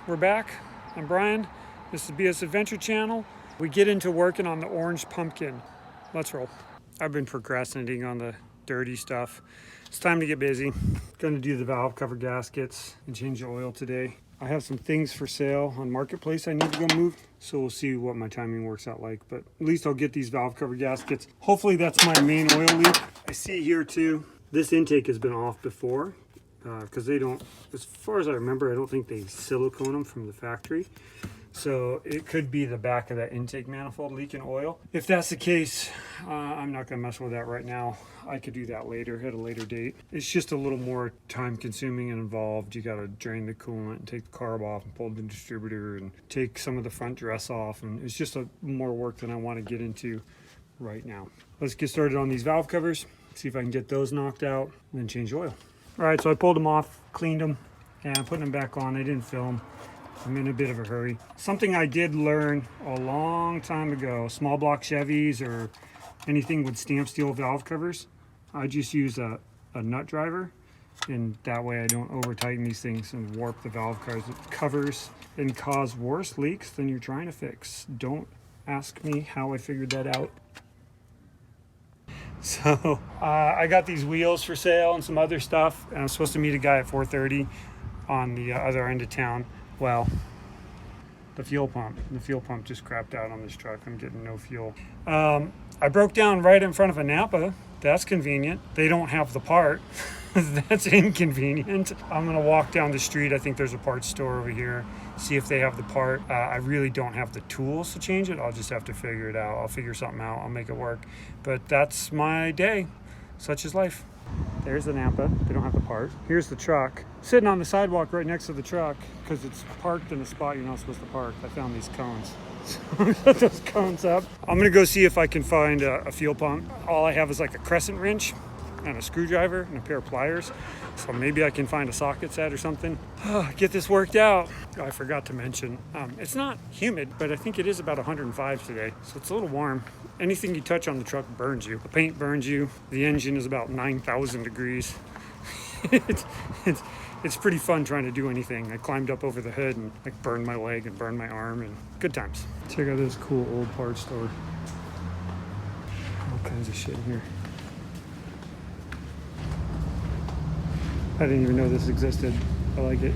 we're back. I'm Brian. This is BS Adventure Channel. We get into working on the orange pumpkin. Let's roll. I've been procrastinating on the dirty stuff. It's time to get busy. Going to do the valve cover gaskets and change the oil today. I have some things for sale on Marketplace I need to go move, so we'll see what my timing works out like, but at least I'll get these valve cover gaskets. Hopefully that's my main oil leak. I see here too, this intake has been off before because they don't, as far as I remember, I don't think they silicone them from the factory. So it could be the back of that intake manifold leaking oil. If that's the case, I'm not gonna mess with that right now. I could do that later, at a later date. It's just a little more time consuming and involved. You gotta drain the coolant and take the carb off and pull the distributor and take some of the front dress off. And it's just more work than I wanna get into right now. Let's get started on these valve covers, see if I can get those knocked out, and then change oil. All right, so I pulled them off, cleaned them, and I'm putting them back on. I didn't film. I'm in a bit of a hurry. Something I did learn a long time ago, small block Chevys or anything with stamp steel valve covers, I just use a nut driver, and that way I don't over tighten these things and warp the valve covers and cause worse leaks than you're trying to fix. Don't ask me how I figured that out. So I got these wheels for sale and some other stuff, and I'm supposed to meet a guy at 4:30 on the other end of town. Well, the fuel pump just crapped out on this truck. I'm getting no fuel. I broke down right in front of a Napa. That's convenient. They don't have the part. That's inconvenient. I'm gonna walk down the street. I think there's a parts store over here. See if they have the part. I really don't have the tools to change it. I'll just have to figure it out. I'll figure something out. I'll make it work. But that's my day. Such is life. There's the Napa. They don't have the part. Here's the truck. Sitting on the sidewalk right next to the truck because it's parked in a spot you're not supposed to park. I found these cones. So I put those cones up. I'm gonna go see if I can find a fuel pump. All I have is like a crescent wrench and a screwdriver and a pair of pliers. So maybe I can find a socket set or something. Get this worked out. I forgot to mention, it's not humid, but I think it is about 105 today. So it's a little warm. Anything you touch on the truck burns you. The paint burns you. The engine is about 9,000 degrees. It's pretty fun trying to do anything. I climbed up over the hood and like burned my leg and burned my arm, and good times. Check out this cool old parts store. All kinds of shit in here. I didn't even know this existed. I like it.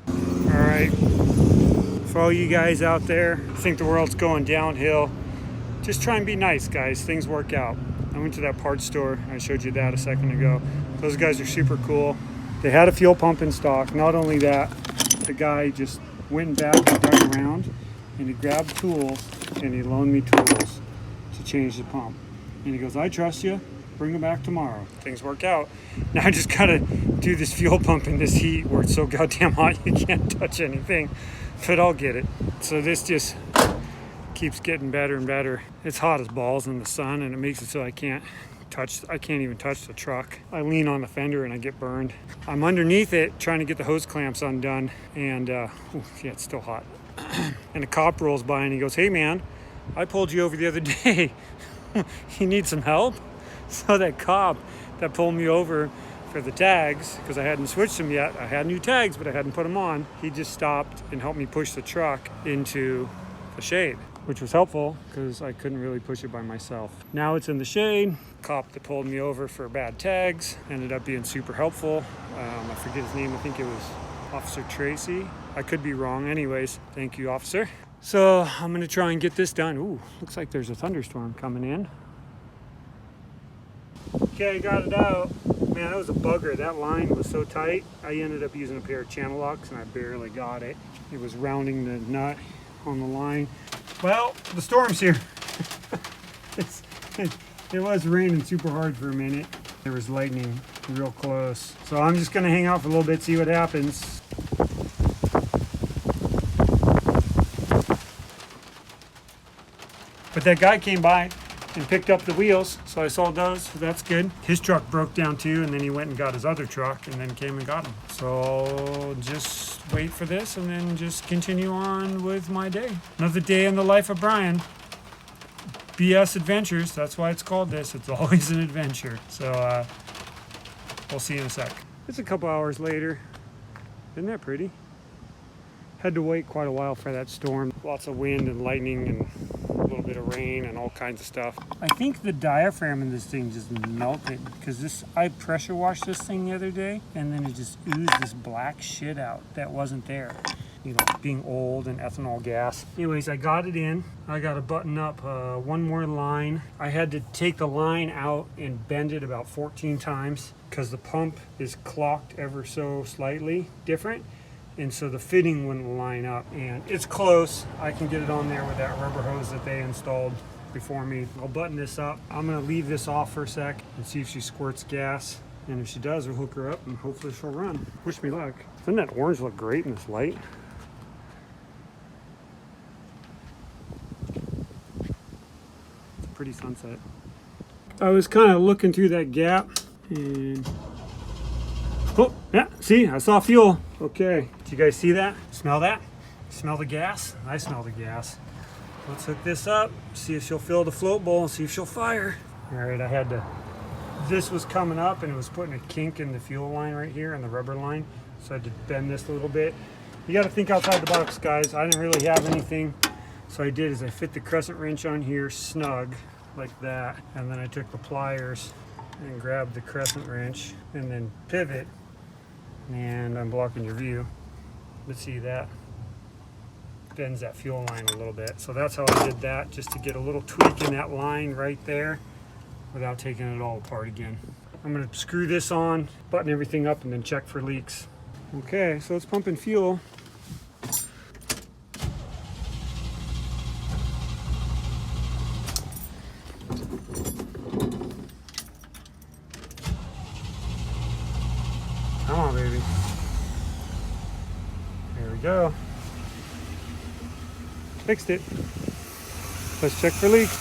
All right, for all you guys out there who think the world's going downhill, just try and be nice, guys. Things work out. I went to that parts store. I showed you that a second ago. Those guys are super cool. They had a fuel pump in stock. Not only that, the guy just went back and dug around, and he grabbed tools and he loaned me tools to change the pump. And he goes, I trust you, bring them back tomorrow. Things work out. Now I just gotta do this fuel pump in this heat where it's so goddamn hot you can't touch anything, but I'll get it. So this just keeps getting better and better. It's hot as balls in the sun, and it makes it so I can't even touch the truck. I lean on the fender and I get burned. I'm underneath it trying to get the hose clamps undone, and yeah, it's still hot. And a cop rolls by and he goes, hey man, I pulled you over the other day. You need some help? So that cop that pulled me over for the tags, because I hadn't switched them yet, I had new tags but I hadn't put them on, he just stopped and helped me push the truck into the shade, which was helpful because I couldn't really push it by myself. Now it's in the shade. Cop that pulled me over for bad tags ended up being super helpful. I forget his name. I think it was Officer Tracy. I could be wrong. Anyways, thank you, officer. So I'm gonna try and get this done. Ooh, looks like there's a thunderstorm coming in. Okay, got it out. Man, that was a bugger. That line was so tight. I ended up using a pair of channel locks and I barely got it. It was rounding the nut on the line. Well, the storm's here. It was raining super hard for a minute. There was lightning real close. So I'm just gonna hang out for a little bit, see what happens. But that guy came by and picked up the wheels, so I sold those, so that's good. His truck broke down too, and then he went and got his other truck and then came and got him. So just wait for this and then just continue on with my day. Another day in the life of Brian. BS adventures. That's why it's called this. It's always an adventure. So we'll see you in a sec. It's a couple hours later. Isn't that pretty? Had to wait quite a while for that storm. Lots of wind and lightning and a little bit of rain and all kinds of stuff. I think the diaphragm in this thing just melted because I pressure washed this thing the other day and then it just oozed this black shit out that wasn't there. You know, being old and ethanol gas. Anyways, I got it in. I got to button up one more line. I had to take the line out and bend it about 14 times because the pump is clocked ever so slightly different. And so the fitting wouldn't line up, and it's close. I can get it on there with that rubber hose that they installed before me. I'll button this up. I'm gonna leave this off for a sec and see if she squirts gas. And if she does, we'll hook her up and hopefully she'll run. Wish me luck. Doesn't that orange look great in this light? It's a pretty sunset. I was kind of looking through that gap and oh, yeah, see, I saw fuel. Okay, do you guys see that? Smell that? Smell the gas? I smell the gas. Let's hook this up, see if she'll fill the float bowl, see if she'll fire. All right, this was coming up and it was putting a kink in the fuel line right here and the rubber line. So I had to bend this a little bit. You gotta think outside the box, guys. I didn't really have anything. So I did is I fit the crescent wrench on here snug like that. And then I took the pliers and grabbed the crescent wrench and then pivot. And I'm blocking your view. Let's see, that bends that fuel line a little bit. So that's how I did that, just to get a little tweak in that line right there without taking it all apart again. I'm gonna screw this on, button everything up, and then check for leaks. Okay, so it's pumping fuel. Come on, baby. There we go. Fixed it. Let's check for leaks.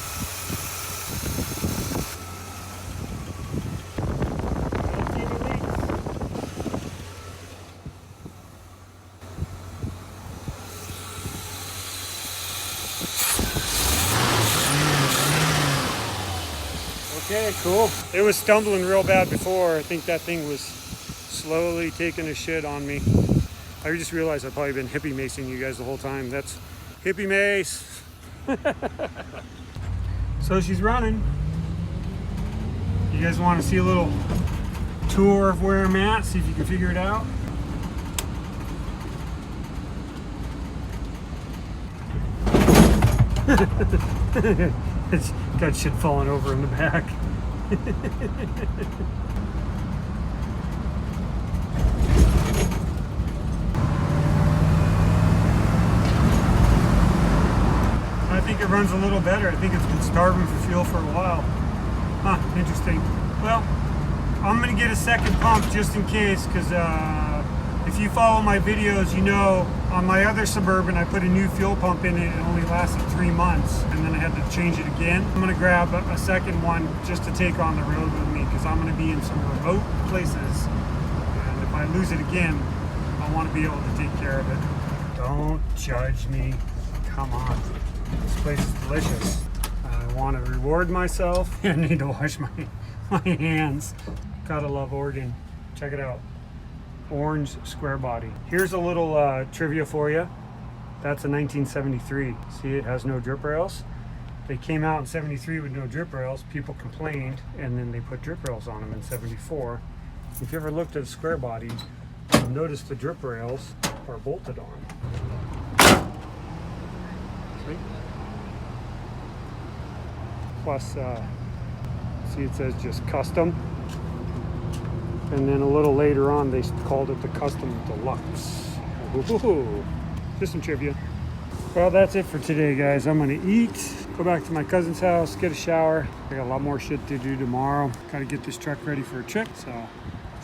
Okay, cool. It was stumbling real bad before. I think that thing was slowly taking a shit on me. I just realized I've probably been hippie macing you guys the whole time. That's hippie mace. So she's running. You guys want to see a little tour of where I'm at? See if you can figure it out. It's got shit falling over in the back. I think it runs a little better. I think it's been starving for fuel for a while. Huh, interesting. Well, I'm gonna get a second pump just in case, because if you follow my videos, you know on my other Suburban I put a new fuel pump in it. It only lasted 3 months and then I had to change it again. I'm gonna grab a second one just to take on the road with me, because I'm gonna be in some remote places, and if I lose it again, I want to be able to take care of it. Don't judge me. Come on. This place is delicious. I want to reward myself. I need to wash my hands. Gotta love Oregon. Check it out. Orange square body. Here's a little trivia for you. That's a 1973. See, it has no drip rails. They came out in 73 with no drip rails. People complained, and then they put drip rails on them in 74. If you ever looked at a square body, you'll notice the drip rails are bolted on. See? Plus, see, it says just custom. And then a little later on, they called it the Custom Deluxe. Ooh, just some trivia. Well, that's it for today, guys. I'm gonna eat, go back to my cousin's house, get a shower. I got a lot more shit to do tomorrow. Gotta get this truck ready for a trip, so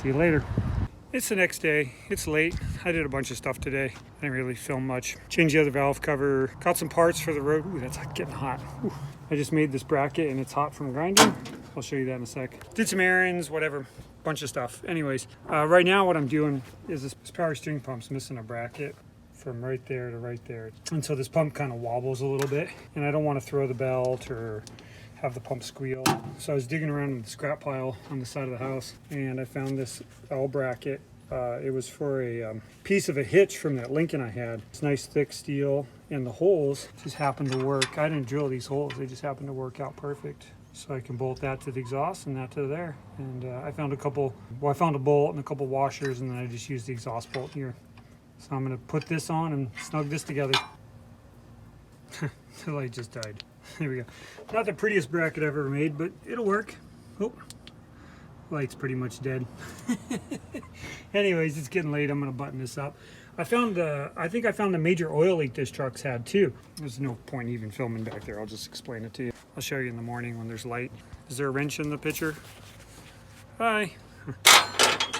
see you later. It's the next day. It's late. I did a bunch of stuff today. I didn't really film much. Changed the other valve cover. Got some parts for the road. Ooh, that's getting hot. Ooh. I just made this bracket and it's hot from grinding. I'll show you that in a sec. Did some errands, whatever. Bunch of stuff. Anyways, right now what I'm doing is this power steering pump's missing a bracket from right there to right there. And so this pump kind of wobbles a little bit, and I don't want to throw the belt or have the pump squeal. So I was digging around in the scrap pile on the side of the house, and I found this L bracket. It was for a piece of a hitch from that Lincoln I had. It's nice thick steel, and the holes just happened to work. I didn't drill these holes, they just happened to work out perfect. So I can bolt that to the exhaust and that to there. And I found a bolt and a couple washers, and then I just used the exhaust bolt here. So I'm gonna put this on and snug this together. The light just died. There we go. Not the prettiest bracket I've ever made, but it'll work. Oh, light's pretty much dead. Anyways, it's getting late. I'm gonna button this up. I think I found a major oil leak this truck's had too. There's no point even filming back there. I'll just explain it to you. I'll show you in the morning when there's light. Is there a wrench in the picture? Hi.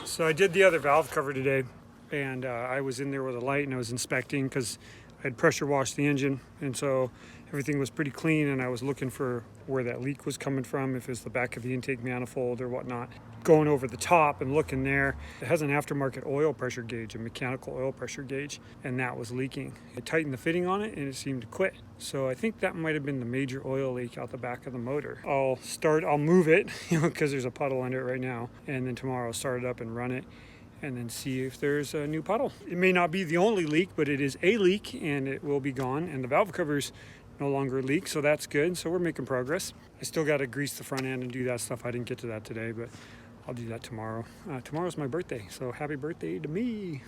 So I did the other valve cover today, and I was in there with a light and I was inspecting because I had pressure washed the engine, and so everything was pretty clean, and I was looking for where that leak was coming from, if it's the back of the intake manifold or whatnot. Going over the top and looking there, it has an aftermarket oil pressure gauge, a mechanical oil pressure gauge, and that was leaking. I tightened the fitting on it and it seemed to quit. So I think that might have been the major oil leak out the back of the motor. I'll move it, because there's a puddle under it right now, and then tomorrow I'll start it up and run it, and then see if there's a new puddle. It may not be the only leak, but it is a leak, and it will be gone, and the valve cover's no longer leak, so that's good. So we're making progress. I still got to grease the front end and do that stuff. I didn't get to that today, but I'll do that tomorrow. Tomorrow's my birthday, so happy birthday to me.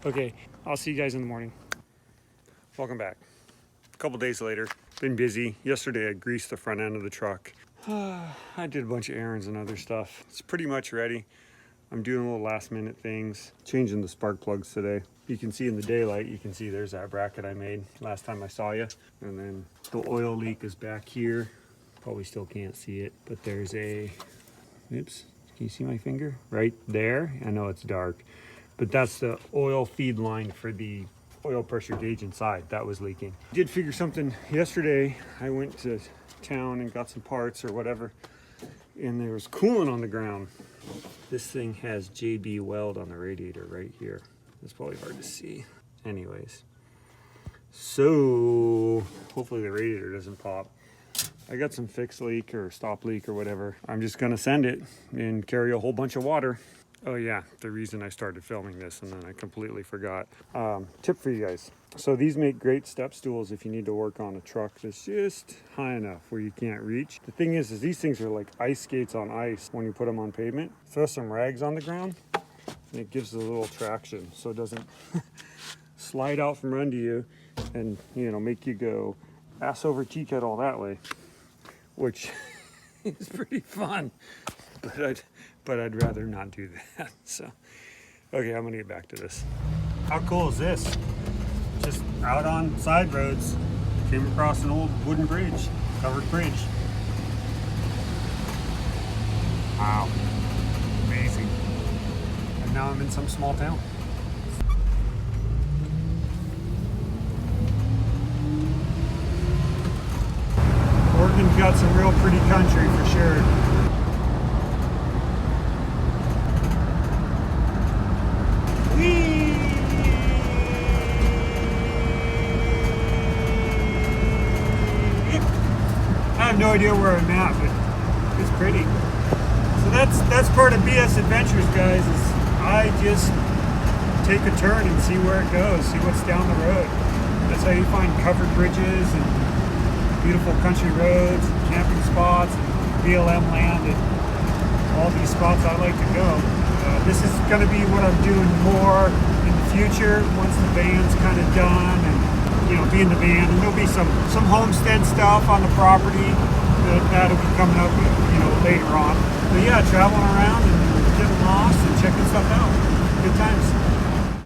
Okay, I'll see you guys in the morning. Welcome back. A couple days later, been busy. Yesterday I greased the front end of the truck. I did a bunch of errands and other stuff. It's pretty much ready. I'm doing little last minute things, changing the spark plugs today. You can see in the daylight, you can see there's that bracket I made last time I saw you. And then the oil leak is back here. Probably still can't see it, but there's a, oops, can you see my finger? Right there, I know it's dark, but that's the oil feed line for the oil pressure gauge inside. That was leaking. Did figure something yesterday. I went to town and got some parts or whatever, and there was coolant on the ground. This thing has JB Weld on the radiator right here. It's probably hard to see. Anyways, so hopefully the radiator doesn't pop. I got some fix leak or stop leak or whatever. I'm just gonna send it and carry a whole bunch of water. Oh yeah, the reason I started filming this and then I completely forgot. Tip for you guys. So these make great step stools if you need to work on a truck that's just high enough where you can't reach. The thing is these things are like ice skates on ice when you put them on pavement. Throw some rags on the ground and it gives a little traction so it doesn't slide out from under you and, you know, make you go ass over tea kettle that way, which is pretty fun, but I'd rather not do that. So, okay, I'm gonna get back to this. How cool is this? Just out on side roads, came across an old wooden bridge, covered bridge. Wow, amazing. And now I'm in some small town. Oregon's got some real pretty country for sure. I have no idea where I'm at, but it's pretty. So that's part of BS Adventures, guys, is I just take a turn and see where it goes, see what's down the road. That's how you find covered bridges and beautiful country roads and camping spots and BLM land and all these spots I like to go. This is going to be what I'm doing more in the future once the van's kind of done and, you know, be in the van. And there'll be some homestead stuff on the property that'll be coming up, you know, later on. But yeah, traveling around and getting lost and checking stuff out. Good times.